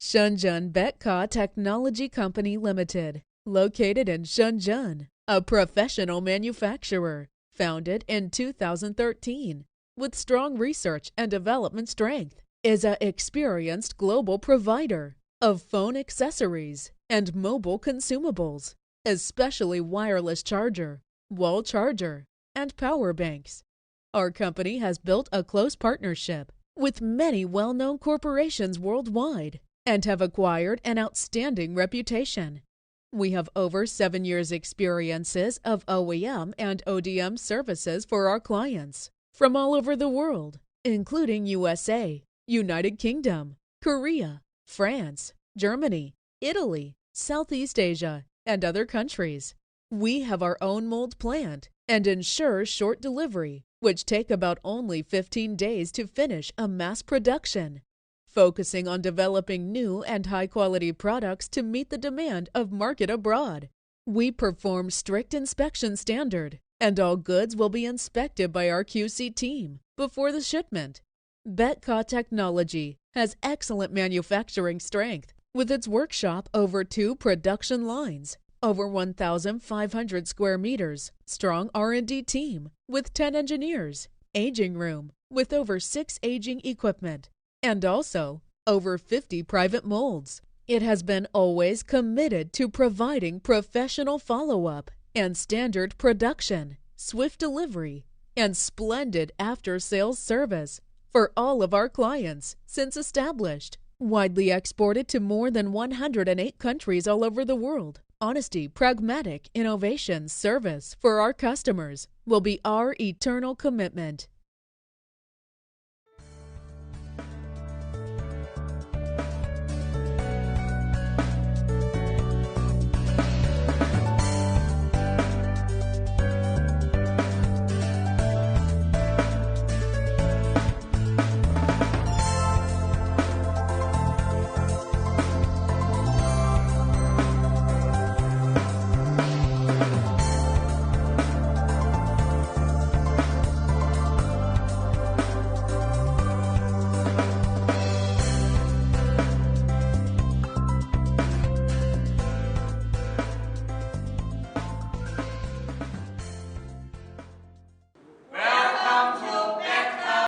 Shenzhen Betka Technology Company Limited, located in Shenzhen, a professional manufacturer, founded in 2013, with strong research and development strength, is an experienced global provider of phone accessories and mobile consumables, especially wireless charger, wall charger, and power banks. Our company has built a close partnership with many well-known corporations worldwide and have acquired an outstanding reputation. We have over 7 years' experiences of OEM and ODM services for our clients from all over the world, including USA, United Kingdom, Korea, France, Germany, Italy, Southeast Asia, and other countries. We have our own mold plant and ensure short delivery, which take about only 15 days to finish a mass production, focusing on developing new and high-quality products to meet the demand of market abroad. We perform strict inspection standard, and all goods will be inspected by our QC team before the shipment. Betka Technology has excellent manufacturing strength, with its workshop over 2 production lines, over 1,500 square meters, strong R&D team with 10 engineers, aging room with over 6 aging equipment, and also over 50 private molds. It has been always committed to providing professional follow-up and standard production, swift delivery, and splendid after-sales service for all of our clients since established. Widely exported to more than 108 countries all over the world. Honesty, pragmatic, innovation, service for our customers will be our eternal commitment.